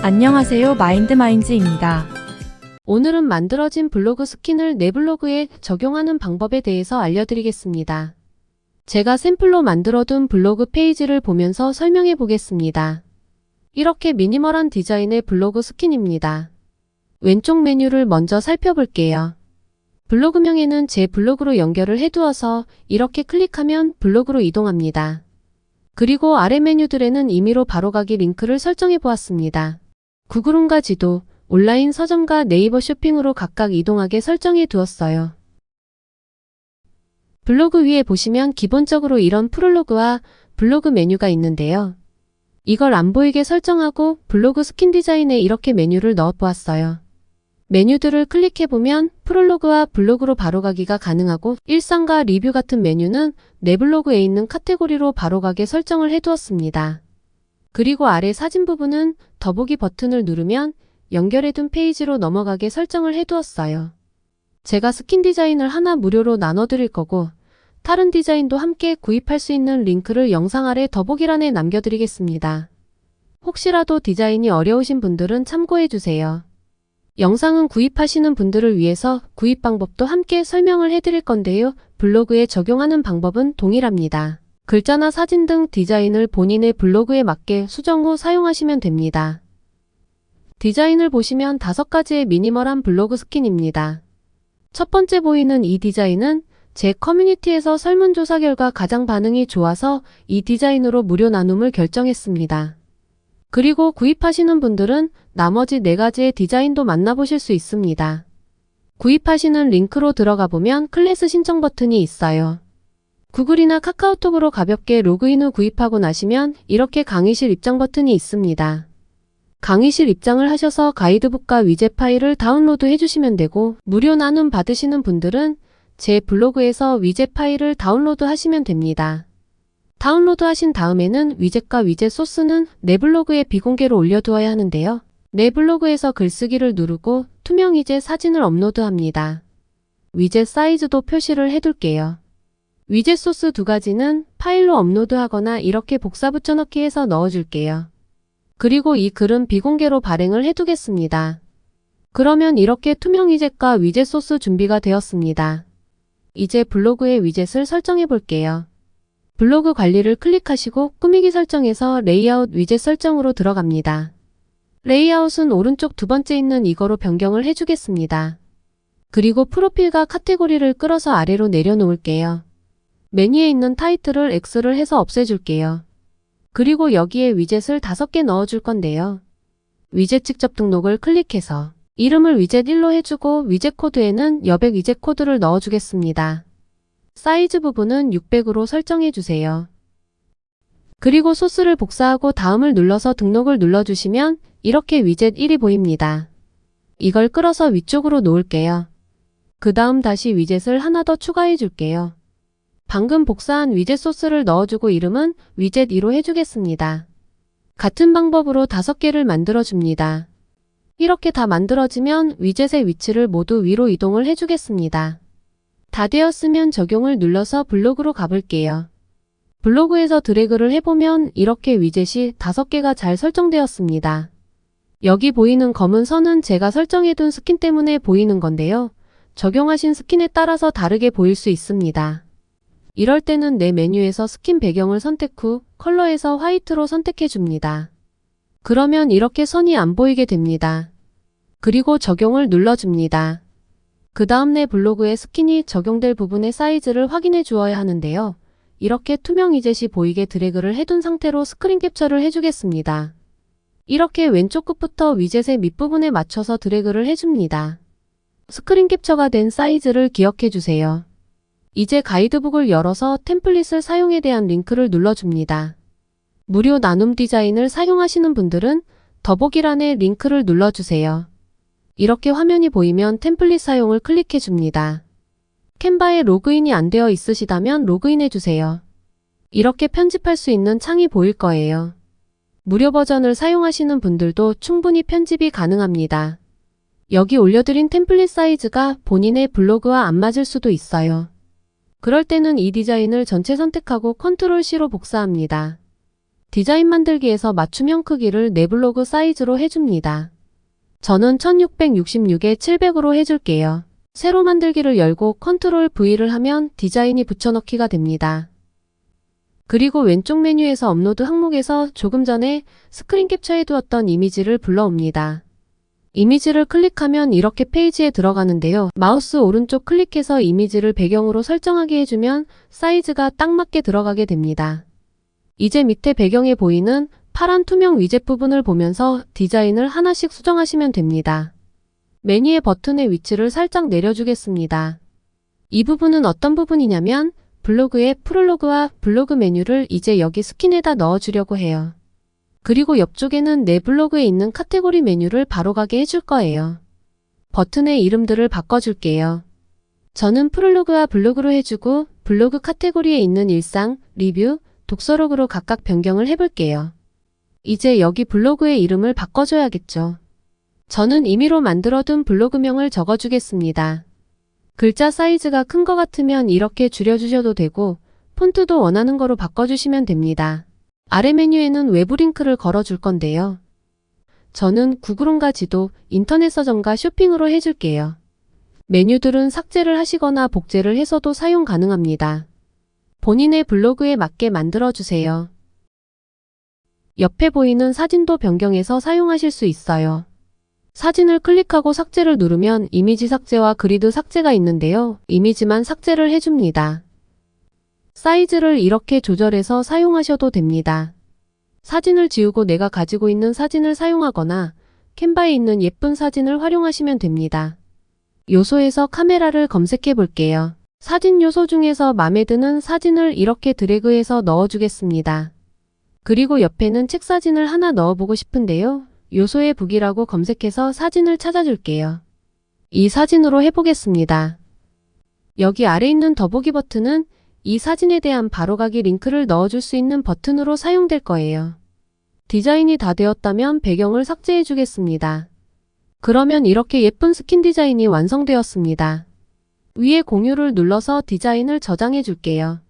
안녕하세요. 마인드마인즈입니다. 오늘은 만들어진 블로그 스킨을 내 블로그에 적용하는 방법에 대해서 알려드리겠습니다. 제가 샘플로 만들어둔 블로그 페이지를 보면서 설명해 보겠습니다. 이렇게 미니멀한 디자인의 블로그 스킨입니다. 왼쪽 메뉴를 먼저 살펴볼게요. 블로그명에는 제 블로그로 연결을 해두어서 이렇게 클릭하면 블로그로 이동합니다. 그리고 아래 메뉴들에는 임의로 바로가기 링크를 설정해 보았습니다. 구글홈과 지도, 온라인 서점과 네이버 쇼핑으로 각각 이동하게 설정해 두었어요. 블로그 위에 보시면 기본적으로 이런 프롤로그와 블로그 메뉴가 있는데요. 이걸 안 보이게 설정하고 블로그 스킨 디자인에 이렇게 메뉴를 넣어 보았어요. 메뉴들을 클릭해보면 프롤로그와 블로그로 바로가기가 가능하고 일상과 리뷰 같은 메뉴는 내 블로그에 있는 카테고리로 바로가게 설정을 해두었습니다. 그리고 아래 사진 부분은 더보기 버튼을 누르면 연결해둔 페이지로 넘어가게 설정을 해두었어요. 제가 스킨 디자인을 하나 무료로 나눠드릴 거고 다른 디자인도 함께 구입할 수 있는 링크를 영상 아래 더보기란에 남겨드리겠습니다. 혹시라도 디자인이 어려우신 분들은 참고해주세요. 영상은 구입하시는 분들을 위해서 구입 방법도 함께 설명을 해드릴 건데요. 블로그에 적용하는 방법은 동일합니다. 글자나 사진 등 디자인을 본인의 블로그에 맞게 수정 후 사용하시면 됩니다. 디자인을 보시면 5가지의 미니멀한 블로그 스킨입니다. 첫 번째 보이는 이 디자인은 제 커뮤니티에서 설문조사 결과 가장 반응이 좋아서 이 디자인으로 무료 나눔을 결정했습니다. 그리고 구입하시는 분들은 나머지 4가지의 디자인도 만나보실 수 있습니다. 구입하시는 링크로 들어가 보면 클래스 신청 버튼이 있어요. 구글이나 카카오톡으로 가볍게 로그인 후 구입하고 나시면 이렇게 강의실 입장 버튼이 있습니다. 강의실 입장을 하셔서 가이드북과 위젯 파일을 다운로드 해주시면 되고 무료 나눔 받으시는 분들은 제 블로그에서 위젯 파일을 다운로드 하시면 됩니다. 다운로드 하신 다음에는 위젯과 위젯 소스는 내 블로그에 비공개로 올려두어야 하는데요. 내 블로그에서 글쓰기를 누르고 투명 위젯 사진을 업로드합니다. 위젯 사이즈도 표시를 해둘게요. 위젯 소스 2가지는 파일로 업로드하거나 이렇게 복사 붙여넣기 해서 넣어줄게요. 그리고 이 글은 비공개로 발행을 해두겠습니다. 그러면 이렇게 투명 위젯과 위젯 소스 준비가 되었습니다. 이제 블로그의 위젯을 설정해 볼게요. 블로그 관리를 클릭하시고 꾸미기 설정에서 레이아웃 위젯 설정으로 들어갑니다. 레이아웃은 오른쪽 2번째 있는 이거로 변경을 해주겠습니다. 그리고 프로필과 카테고리를 끌어서 아래로 내려놓을게요. 메뉴에 있는 타이틀을 X를 해서 없애줄게요. 그리고 여기에 위젯을 5개 넣어줄 건데요. 위젯 직접 등록을 클릭해서 이름을 위젯 1로 해주고 위젯 코드에는 여백 위젯 코드를 넣어주겠습니다. 사이즈 부분은 600으로 설정해주세요. 그리고 소스를 복사하고 다음을 눌러서 등록을 눌러주시면 이렇게 위젯 1이 보입니다. 이걸 끌어서 위쪽으로 놓을게요. 그 다음 다시 위젯을 하나 더 추가해 줄게요. 방금 복사한 위젯 소스를 넣어주고 이름은 위젯 2로 해주겠습니다. 같은 방법으로 5개를 만들어줍니다. 이렇게 다 만들어지면 위젯의 위치를 모두 위로 이동을 해주겠습니다. 다 되었으면 적용을 눌러서 블로그로 가볼게요. 블로그에서 드래그를 해보면 이렇게 위젯이 5개가 잘 설정되었습니다. 여기 보이는 검은 선은 제가 설정해둔 스킨 때문에 보이는 건데요. 적용하신 스킨에 따라서 다르게 보일 수 있습니다. 이럴 때는 내 메뉴에서 스킨 배경을 선택 후 컬러에서 화이트로 선택해 줍니다. 그러면 이렇게 선이 안 보이게 됩니다. 그리고 적용을 눌러줍니다. 그 다음 내 블로그에 스킨이 적용될 부분의 사이즈를 확인해 주어야 하는데요. 이렇게 투명 위젯이 보이게 드래그를 해둔 상태로 스크린 캡처를 해주겠습니다. 이렇게 왼쪽 끝부터 위젯의 밑부분에 맞춰서 드래그를 해줍니다. 스크린 캡처가 된 사이즈를 기억해 주세요. 이제 가이드북을 열어서 템플릿을 사용에 대한 링크를 눌러줍니다. 무료 나눔 디자인을 사용하시는 분들은 더보기란에 링크를 눌러주세요. 이렇게 화면이 보이면 템플릿 사용을 클릭해 줍니다. 캔바에 로그인이 안 되어 있으시다면 로그인해 주세요. 이렇게 편집할 수 있는 창이 보일 거예요. 무료 버전을 사용하시는 분들도 충분히 편집이 가능합니다. 여기 올려드린 템플릿 사이즈가 본인의 블로그와 안 맞을 수도 있어요. 그럴 때는 이 디자인을 전체 선택하고 컨트롤 C로 복사합니다. 디자인 만들기에서 맞춤형 크기를 내 블로그 사이즈로 해줍니다. 저는 1666에 700으로 해줄게요. 새로 만들기를 열고 컨트롤 V를 하면 디자인이 붙여넣기가 됩니다. 그리고 왼쪽 메뉴에서 업로드 항목에서 조금 전에 스크린 캡처해 두었던 이미지를 불러옵니다. 이미지를 클릭하면 이렇게 페이지에 들어가는데요. 마우스 오른쪽 클릭해서 이미지를 배경으로 설정하게 해주면 사이즈가 딱 맞게 들어가게 됩니다. 이제 밑에 배경에 보이는 파란 투명 위젯 부분을 보면서 디자인을 하나씩 수정하시면 됩니다. 메뉴의 버튼의 위치를 살짝 내려주겠습니다. 이 부분은 어떤 부분이냐면 블로그의 프롤로그와 블로그 메뉴를 이제 여기 스킨에다 넣어주려고 해요. 그리고 옆쪽에는 내 블로그에 있는 카테고리 메뉴를 바로 가게 해줄 거예요. 버튼의 이름들을 바꿔줄게요. 저는 프롤로그와 블로그로 해주고 블로그 카테고리에 있는 일상, 리뷰, 독서록으로 각각 변경을 해볼게요. 이제 여기 블로그의 이름을 바꿔줘야겠죠. 저는 임의로 만들어둔 블로그명을 적어주겠습니다. 글자 사이즈가 큰 것 같으면 이렇게 줄여주셔도 되고 폰트도 원하는 거로 바꿔주시면 됩니다. 아래 메뉴에는 외부 링크를 걸어줄 건데요. 저는 구글홈과 지도, 인터넷 서점과 쇼핑으로 해줄게요. 메뉴들은 삭제를 하시거나 복제를 해서도 사용 가능합니다. 본인의 블로그에 맞게 만들어주세요. 옆에 보이는 사진도 변경해서 사용하실 수 있어요. 사진을 클릭하고 삭제를 누르면 이미지 삭제와 그리드 삭제가 있는데요. 이미지만 삭제를 해줍니다. 사이즈를 이렇게 조절해서 사용하셔도 됩니다. 사진을 지우고 내가 가지고 있는 사진을 사용하거나 캔바에 있는 예쁜 사진을 활용하시면 됩니다. 요소에서 카메라를 검색해 볼게요. 사진 요소 중에서 마음에 드는 사진을 이렇게 드래그해서 넣어주겠습니다. 그리고 옆에는 책 사진을 하나 넣어보고 싶은데요. 요소의 북이라고 검색해서 사진을 찾아줄게요. 이 사진으로 해보겠습니다. 여기 아래 있는 더보기 버튼은 이 사진에 대한 바로가기 링크를 넣어줄 수 있는 버튼으로 사용될 거예요. 디자인이 다 되었다면 배경을 삭제해 주겠습니다. 그러면 이렇게 예쁜 스킨 디자인이 완성되었습니다. 위에 공유를 눌러서 디자인을 저장해 줄게요.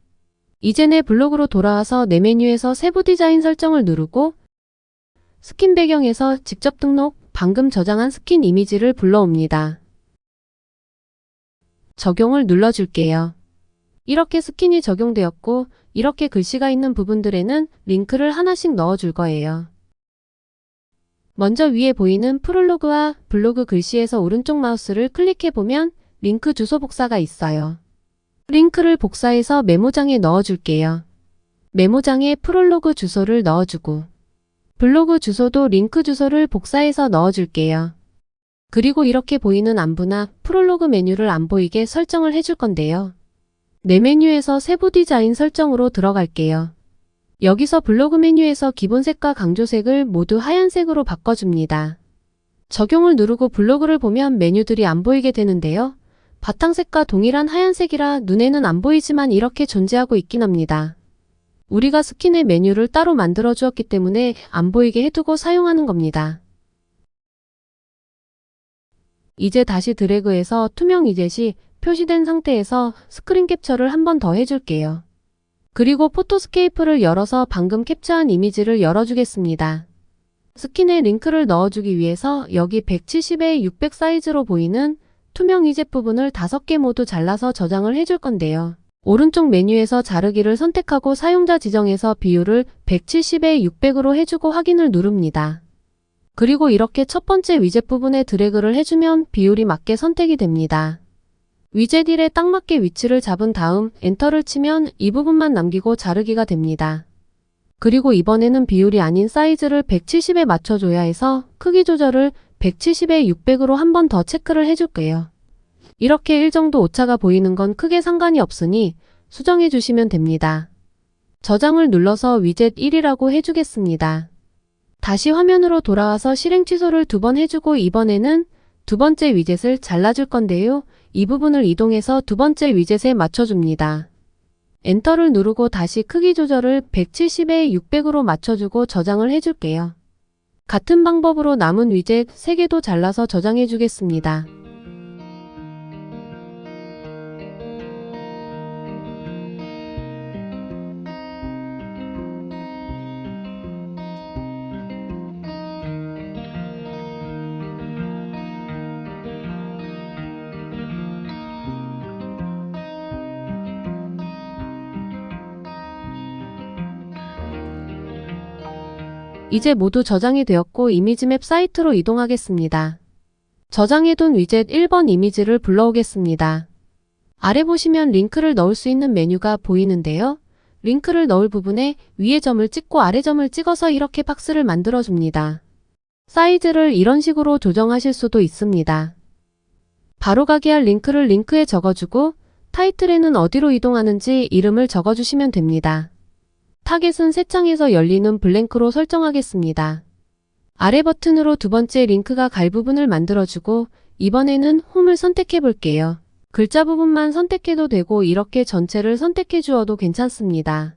이제 내 블로그로 돌아와서 내 메뉴에서 세부 디자인 설정을 누르고 스킨 배경에서 직접 등록, 방금 저장한 스킨 이미지를 불러옵니다. 적용을 눌러줄게요. 이렇게 스킨이 적용되었고 이렇게 글씨가 있는 부분들에는 링크를 하나씩 넣어줄 거예요. 먼저 위에 보이는 프롤로그와 블로그 글씨에서 오른쪽 마우스를 클릭해보면 링크 주소 복사가 있어요. 링크를 복사해서 메모장에 넣어줄게요. 메모장에 프롤로그 주소를 넣어주고 블로그 주소도 링크 주소를 복사해서 넣어줄게요. 그리고 이렇게 보이는 안부나 프롤로그 메뉴를 안 보이게 설정을 해줄 건데요. 내 메뉴에서 세부 디자인 설정으로 들어갈게요. 여기서 블로그 메뉴에서 기본 색과 강조색을 모두 하얀색으로 바꿔줍니다. 적용을 누르고 블로그를 보면 메뉴들이 안 보이게 되는데요. 바탕색과 동일한 하얀색이라 눈에는 안 보이지만 이렇게 존재하고 있긴 합니다. 우리가 스킨의 메뉴를 따로 만들어 주었기 때문에 안 보이게 해두고 사용하는 겁니다. 이제 다시 드래그해서 투명 위젯이 표시된 상태에서 스크린 캡처를 한 번 더 해줄게요. 그리고 포토스케이프를 열어서 방금 캡처한 이미지를 열어주겠습니다. 스킨에 링크를 넣어주기 위해서 여기 170에 600 사이즈로 보이는 투명 위젯 부분을 5개 모두 잘라서 저장을 해줄 건데요. 오른쪽 메뉴에서 자르기를 선택하고 사용자 지정에서 비율을 170에 600으로 해주고 확인을 누릅니다. 그리고 이렇게 첫 번째 위젯 부분에 드래그를 해주면 비율이 맞게 선택이 됩니다. 위젯 1에 딱 맞게 위치를 잡은 다음 엔터를 치면 이 부분만 남기고 자르기가 됩니다. 그리고 이번에는 비율이 아닌 사이즈를 170에 맞춰줘야 해서 크기 조절을 170에 600으로 한 번 더 체크를 해줄게요. 이렇게 1 정도 오차가 보이는 건 크게 상관이 없으니 수정해 주시면 됩니다. 저장을 눌러서 위젯 1이라고 해주겠습니다. 다시 화면으로 돌아와서 실행 취소를 2번 해주고 이번에는 두 번째 위젯을 잘라줄 건데요. 이 부분을 이동해서 두 번째 위젯에 맞춰줍니다. 엔터를 누르고 다시 크기 조절을 170에 600으로 맞춰주고 저장을 해줄게요. 같은 방법으로 남은 위젯 3개도 잘라서 저장해 주겠습니다. 이제 모두 저장이 되었고 이미지맵 사이트로 이동하겠습니다. 저장해둔 위젯 1번 이미지를 불러오겠습니다. 아래 보시면 링크를 넣을 수 있는 메뉴가 보이는데요. 링크를 넣을 부분에 위에 점을 찍고 아래 점을 찍어서 이렇게 박스를 만들어줍니다. 사이즈를 이런 식으로 조정하실 수도 있습니다. 바로가기 할 링크를 링크에 적어주고 타이틀에는 어디로 이동하는지 이름을 적어주시면 됩니다. 타겟은 새 창에서 열리는 블랭크로 설정하겠습니다. 아래 버튼으로 두 번째 링크가 갈 부분을 만들어주고 이번에는 홈을 선택해 볼게요. 글자 부분만 선택해도 되고 이렇게 전체를 선택해 주어도 괜찮습니다.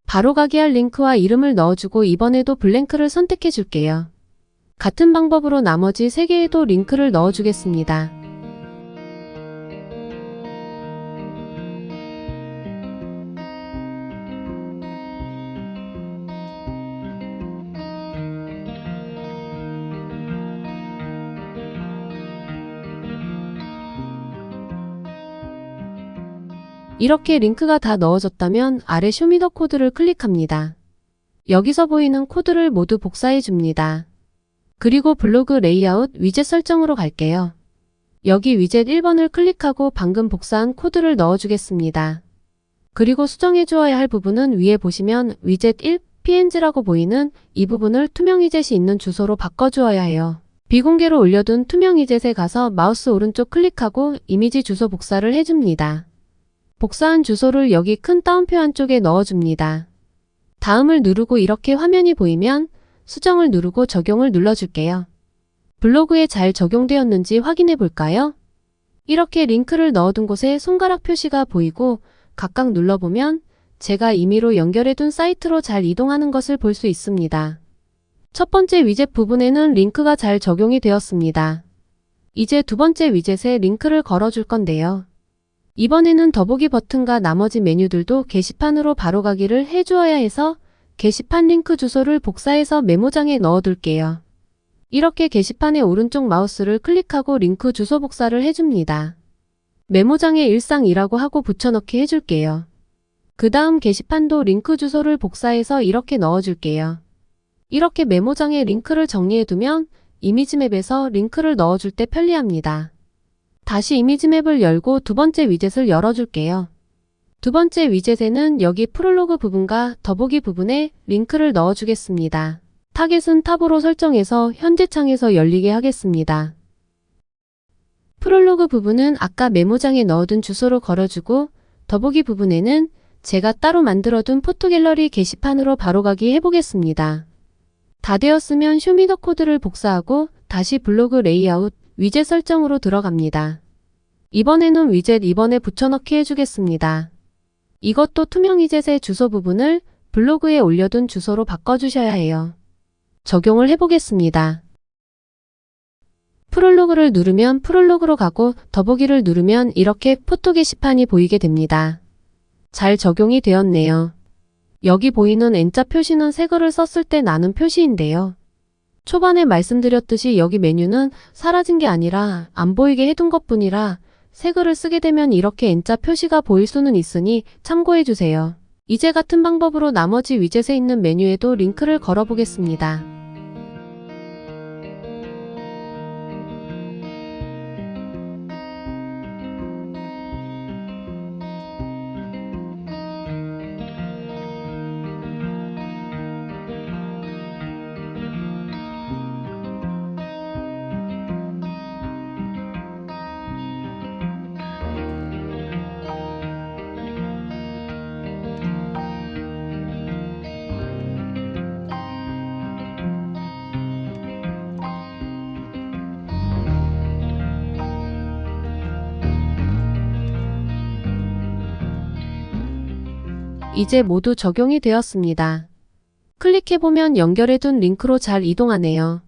바로가기 할 링크와 이름을 넣어주고 이번에도 블랭크를 선택해 줄게요. 같은 방법으로 나머지 3개에도 링크를 넣어주겠습니다. 이렇게 링크가 다 넣어졌다면 아래 쇼미더 코드를 클릭합니다. 여기서 보이는 코드를 모두 복사해 줍니다. 그리고 블로그 레이아웃 위젯 설정으로 갈게요. 여기 위젯 1번을 클릭하고 방금 복사한 코드를 넣어주겠습니다. 그리고 수정해 주어야 할 부분은 위에 보시면 위젯 1 png라고 보이는 이 부분을 투명 위젯이 있는 주소로 바꿔주어야 해요. 비공개로 올려둔 투명 위젯에 가서 마우스 오른쪽 클릭하고 이미지 주소 복사를 해줍니다. 복사한 주소를 여기 큰 따옴표 안쪽에 넣어줍니다. 다음을 누르고 이렇게 화면이 보이면 수정을 누르고 적용을 눌러줄게요. 블로그에 잘 적용되었는지 확인해 볼까요? 이렇게 링크를 넣어둔 곳에 손가락 표시가 보이고 각각 눌러보면 제가 임의로 연결해둔 사이트로 잘 이동하는 것을 볼 수 있습니다. 첫 번째 위젯 부분에는 링크가 잘 적용이 되었습니다. 이제 두 번째 위젯에 링크를 걸어줄 건데요. 이번에는 더보기 버튼과 나머지 메뉴들도 게시판으로 바로가기를 해주어야 해서 게시판 링크 주소를 복사해서 메모장에 넣어둘게요. 이렇게 게시판의 오른쪽 마우스를 클릭하고 링크 주소 복사를 해줍니다. 메모장에 일상이라고 하고 붙여넣기 해줄게요. 그 다음 게시판도 링크 주소를 복사해서 이렇게 넣어줄게요. 이렇게 메모장에 링크를 정리해두면 이미지맵에서 링크를 넣어줄 때 편리합니다. 다시 이미지맵을 열고 두 번째 위젯을 열어줄게요. 두 번째 위젯에는 여기 프롤로그 부분과 더보기 부분에 링크를 넣어주겠습니다. 타겟은 탑으로 설정해서 현재 창에서 열리게 하겠습니다. 프롤로그 부분은 아까 메모장에 넣어둔 주소로 걸어주고 더보기 부분에는 제가 따로 만들어둔 포토갤러리 게시판으로 바로가기 해보겠습니다. 다 되었으면 쇼미더 코드를 복사하고 다시 블로그 레이아웃 위젯 설정으로 들어갑니다. 이번에는 위젯 2번에 붙여넣기 해주겠습니다. 이것도 투명 위젯의 주소 부분을 블로그에 올려둔 주소로 바꿔주셔야 해요. 적용을 해보겠습니다. 프롤로그를 누르면 프롤로그로 가고 더보기를 누르면 이렇게 포토 게시판이 보이게 됩니다. 잘 적용이 되었네요. 여기 보이는 N자 표시는 새 글을 썼을 때 나는 표시인데요. 초반에 말씀드렸듯이 여기 메뉴는 사라진 게 아니라 안 보이게 해둔 것뿐이라 새 글을 쓰게 되면 이렇게 N자 표시가 보일 수는 있으니 참고해주세요. 이제 같은 방법으로 나머지 위젯에 있는 메뉴에도 링크를 걸어보겠습니다. 이제 모두 적용이 되었습니다. 클릭해보면 연결해둔 링크로 잘 이동하네요.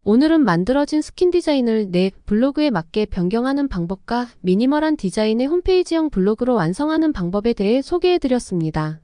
오늘은 만들어진 스킨 디자인을 내 블로그에 맞게 변경하는 방법과 미니멀한 디자인의 홈페이지형 블로그로 완성하는 방법에 대해 소개해드렸습니다.